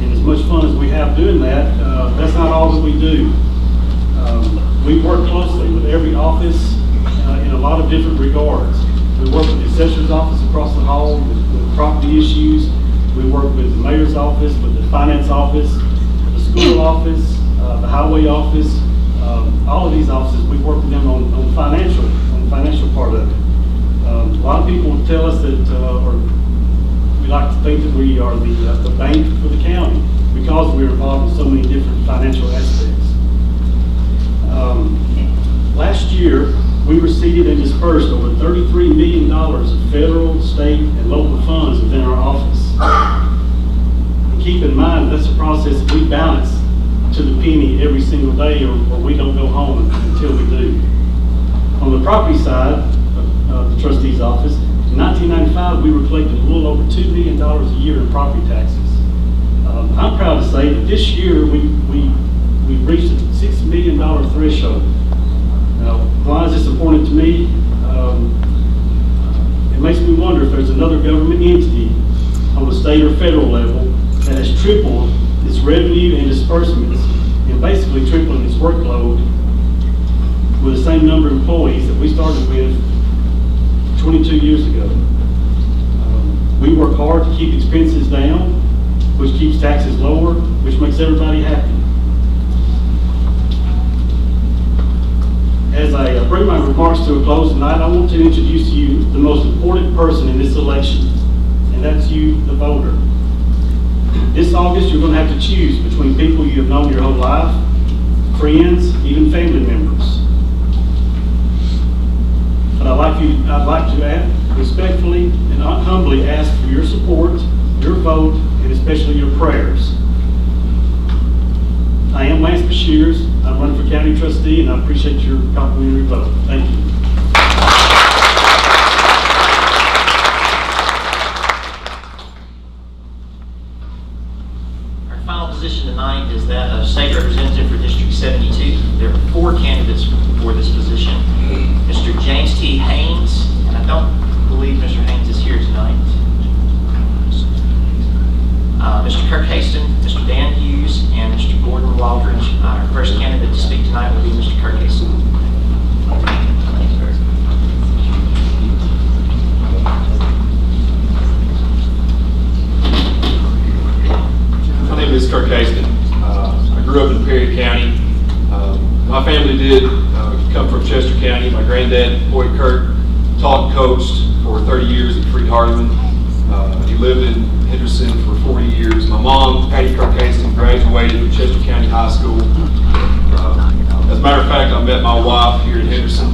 and as much fun as we have doing that, that's not all that we do. We work closely with every office in a lot of different regards. We work with the assessor's office across the hall with property issues. We work with the mayor's office, with the finance office, the school office, the highway office. All of these offices, we work with them on the financial part of it. A lot of people tell us that, or we like to think that we are the bank for the county because we're involved in so many different financial aspects. Last year, we received and dispersed over $33 million of federal, state, and local funds within our office. And keep in mind, that's a process that we balance to the penny every single day, or we don't go home until we do. On the property side of the trustee's office, in 1995, we were collecting a little over $2 million a year in property taxes. I'm proud to say that this year we've reached a $6 million threshold. Now, why is this important to me? It makes me wonder if there's another government entity on the state or federal level that has tripled its revenue and disbursements and basically tripling its workload with the same number of employees that we started with 22 years ago. We work hard to keep expenses down, which keeps taxes lower, which makes everybody happy. As I bring my remarks to a close tonight, I want to introduce to you the most important person in this election, and that's you, the voter. This August, you're going to have to choose between people you have known your whole life, friends, even family members. But I'd like to respectfully and humbly ask for your support, your vote, and especially your prayers. I am Lance Beshears. I'm running for county trustee, and I appreciate your complimentary vote. Thank you. Our final position tonight is that of State Representative for District 72. There are 4 candidates for this position. Mr. James T. Haynes, and I don't believe Mr. Haynes is here tonight. Mr. Kirk Haston, Mr. Dan Hughes, and Mr. Gordon Waldridge. Our first candidate to speak tonight will be Mr. Kirk Haston. My name is Kirk Haston. I grew up in Perry County. My family did come from Chester County. My granddad, Boyd Kirk, taught and coached for 30 years at Freed-Hardeman. He lived in Henderson for 40 years. My mom, Patty Kirk Haston, graduated from Chester County High School. As a matter of fact, I met my wife here in Henderson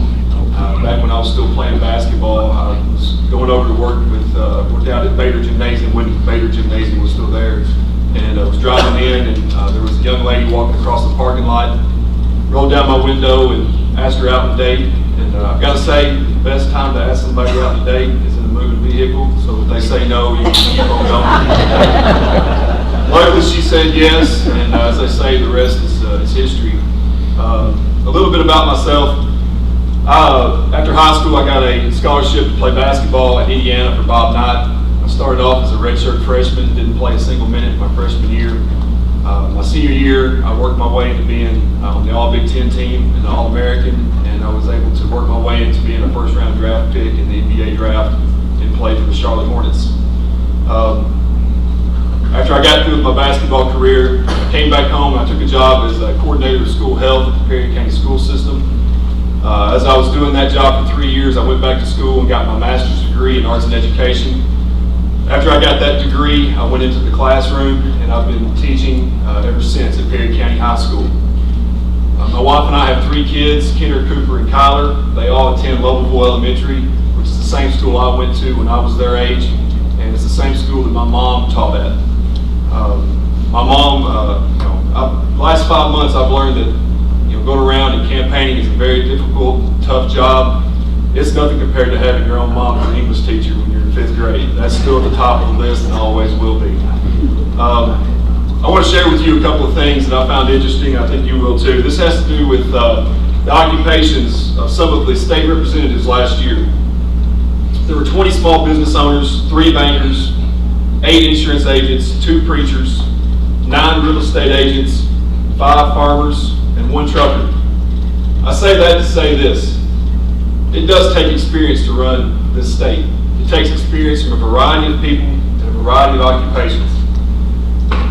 back when I was still playing basketball. I was going over to work worked out at Bader Gymnasium when Bader Gymnasium was still there. And I was driving in, and there was a young lady walking across the parking lot. Rolled down my window and asked her out on a date. And I've got to say, the best time to ask somebody out on a date is in a moving vehicle. So if they say no, you can keep on going. Luckily, she said yes, and as I say, the rest is history. A little bit about myself. After high school, I got a scholarship to play basketball at Indiana for Bob Knight. I started off as a redshirt freshman, didn't play a single minute my freshman year. My senior year, I worked my way into being on the All-Big Ten team and the All-American, and I was able to work my way into being a first-round draft pick in the NBA draft and play for the Charlotte Hornets. After I got through with my basketball career, I came back home and I took a job as a coordinator of school health at the Perry County School System. As I was doing that job for 3 years, I went back to school and got my master's degree in arts and education. After I got that degree, I went into the classroom, and I've been teaching ever since at Perry County High School. My wife and I have 3 kids, Kenner, Cooper, and Kyler. They all attend Lobelville Elementary, which is the same school I went to when I was their age, and it's the same school that my mom taught at. My mom, last 5 months I've learned that going around and campaigning is a very difficult, tough job. It's nothing compared to having your own mom as an English teacher when you're in 5th grade. That's still at the top of the list and always will be. I want to share with you a couple of things that I found interesting. I think you will too. This has to do with the occupations of some of the state representatives last year. There were 20 small business owners, 3 bankers, 8 insurance agents, 2 preachers, 9 real estate agents, 5 farmers, and 1 trucker. I say that to say this. It does take experience to run this state. It takes experience from a variety of people and a variety of occupations.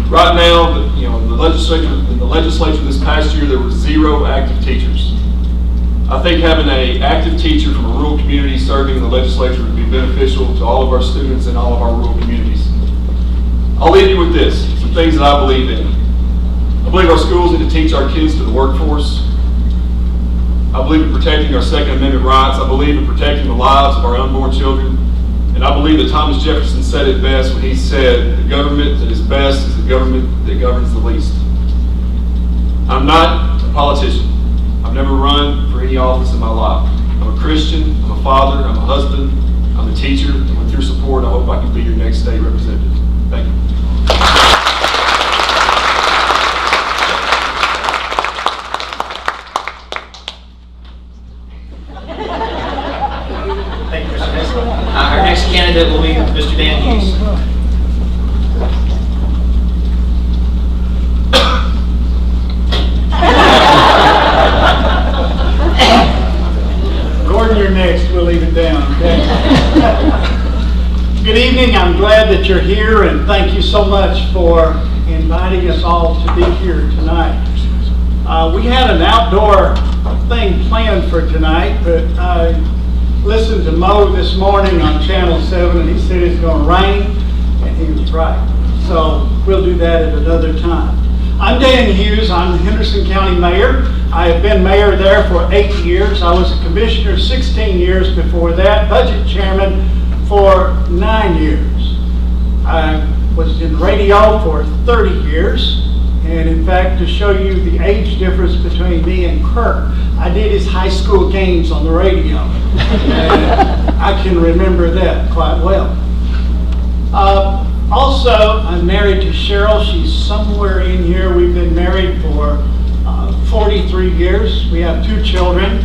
Right now, in the legislature this past year, there were 0 active teachers. I think having an active teacher from a rural community serving in the legislature would be beneficial to all of our students in all of our rural communities. I'll leave you with this, some things that I believe in. I believe our schools need to teach our kids to the workforce. I believe in protecting our Second Amendment rights. I believe in protecting the lives of our unborn children. And I believe that Thomas Jefferson said it best when he said, "The government that is best is the government that governs the least." I'm not a politician. I've never run for any office in my life. I'm a Christian, I'm a father, I'm a husband, I'm a teacher, and with your support, I hope I can be your next state representative. Thank you. Thank you, Mr. Nestle. Our next candidate will be Mr. Dan Hughes. Gordon, you're next. We'll leave it down, okay? Good evening. I'm glad that you're here, and thank you so much for inviting us all to be here tonight. We had an outdoor thing planned for tonight, but I listened to Mo this morning on Channel 7, and he said it's going to rain, and he was right. So we'll do that at another time. I'm Dan Hughes. I'm the Henderson County Mayor. I have been mayor there for 8 years. I was a commissioner 16 years before that, budget chairman for 9 years. I was in radio for 30 years. And in fact, to show you the age difference between me and Kirk, I did his high school games on the radio. And I can remember that quite well. Also, I'm married to Cheryl. She's somewhere in here. We've been married for 43 years. We have 2 children,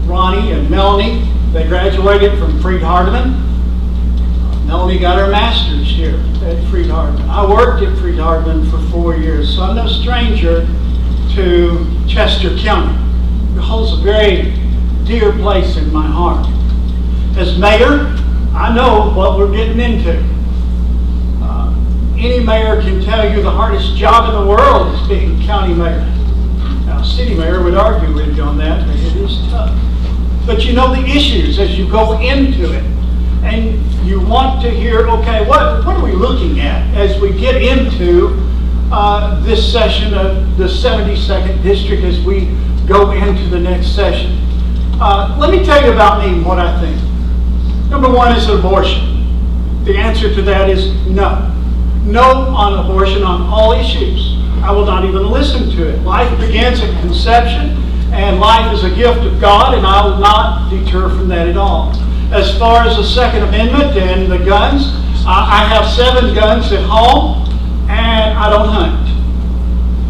Ronnie and Melanie. They graduated from Freed-Hardeman. Melanie got her master's here at Freed-Hardeman. I worked at Freed-Hardeman for 4 years, so I'm no stranger to Chester County. It holds a very dear place in my heart. As mayor, I know what we're getting into. Any mayor can tell you the hardest job in the world is being county mayor. Now, city mayor would argue with you on that, but it is tough. But you know the issues as you go into it. And you want to hear, okay, what are we looking at as we get into this session of the 72nd District as we go into the next session? Let me tell you about me and what I think. Number 1 is abortion. The answer to that is no. No on abortion on all issues. I will not even listen to it. Life begins at conception, and life is a gift of God, and I will not deter from that at all. As far as the Second Amendment and the guns, I have 7 guns at home, and I don't hunt.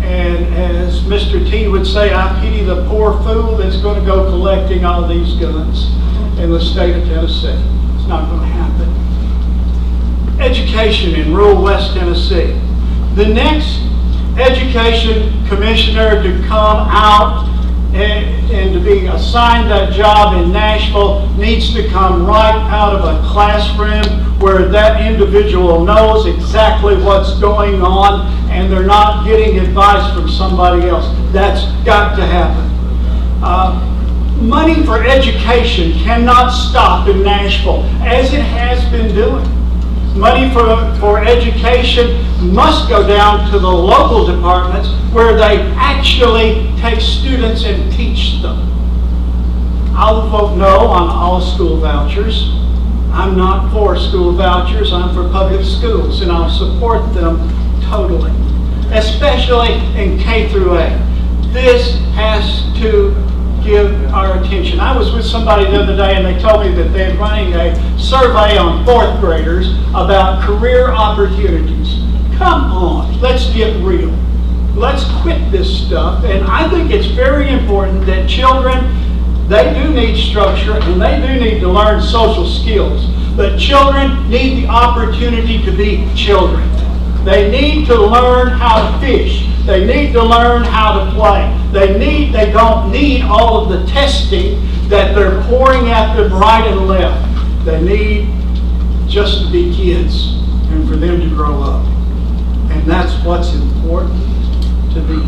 And as Mr. T would say, I pity the poor fool that's going to go collecting all these guns in the state of Tennessee. It's not going to happen. Education in rural West Tennessee. The next education commissioner to come out and to be assigned that job in Nashville needs to come right out of a classroom where that individual knows exactly what's going on and they're not getting advice from somebody else. That's got to happen. Money for education cannot stop in Nashville, as it has been doing. money for education must go down to the local departments where they actually take students and teach them. I'll vote no on all school vouchers. I'm not for school vouchers, I'm for public schools, and I'll support them totally, especially in K through 8. This has to give our attention. I was with somebody the other day and they told me that they're running a survey on 4th graders about career opportunities. Come on, let's get real. Let's quit this stuff. And I think it's very important that children, they do need structure and they do need to learn social skills. But children need the opportunity to be children. They need to learn how to fish. They need to learn how to play. They don't need all of the testing that they're pouring at them right and left. They need just to be kids and for them to grow up. And that's what's important to be.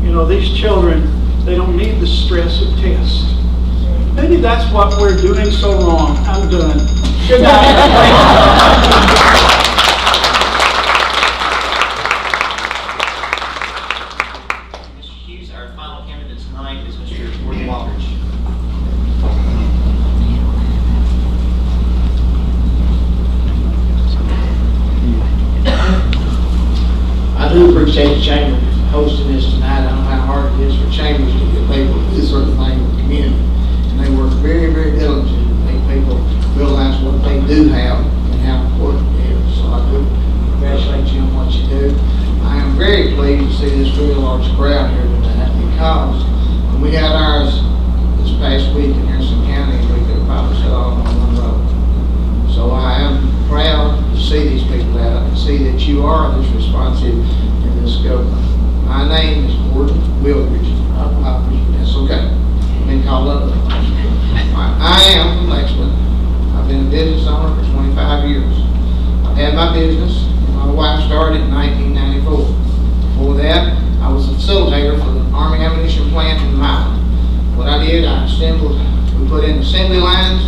You know, these children, they don't need the stress of tests. Maybe that's what we're doing so wrong. I'm done. Good night. Mr. Hughes, our final candidate tonight is Mr. Gordon Walters. I do appreciate the chamber hosting this tonight. I know how hard it is for chambers to get people to do this sort of thing in the community. And they work very, very diligently to make people realize what they do have and how important it is. So I do congratulate you on what you do. I am very pleased to see this very large crowd here tonight because when we had ours this past week in Harrison County, we could have probably set off on one road. So I am proud to see these people out and see that you are this responsive in this government. My name is Gordon Wildridge. That's okay. I've been called up. I am from Lexington. I've been a business owner for 25 years. I've had my business. My wife started in 1994. Before that, I was a facilitator for the Army Ammunition Plant in Milan. What I did, we put in assembly lines,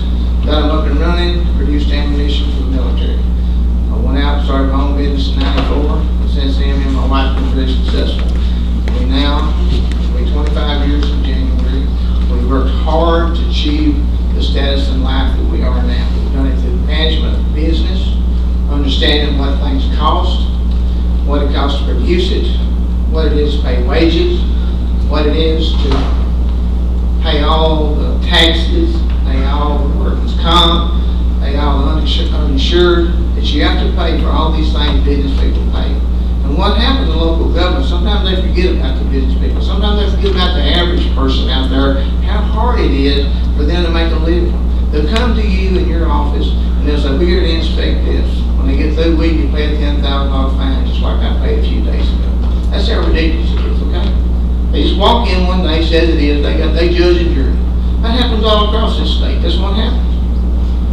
got them up and running, produced ammunition for the military. I went out and started my own business in 94. And since then, me and my wife have been very successful. We now, 25 years in January, we worked hard to achieve the status in life that we are now. We've done it through management of business, understanding what things cost, what it costs to produce it, what it is to pay wages, what it is to pay all the taxes, pay all the workers' comp, pay all the uninsured, that you have to pay for all these things business people pay. And what happens in local government, sometimes they forget about the business people. Sometimes they forget about the average person out there, how hard it is for them to make a living. They'll come to you in your office and they'll say, we're here to inspect this. When they get through with you pay a $10,000 fine, just like I paid a few days ago. That's how ridiculous it is, okay? They just walk in one day, says it is, they judge and jury. That happens all across this state. That's what happens.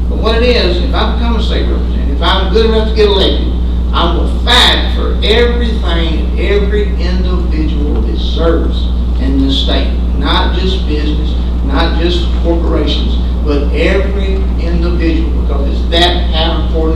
But what it is, if I become a state representative, if I'm good enough to get elected, I will fight for everything every individual deserves in this state. Not just business, not just corporations, but every individual, because it's that how important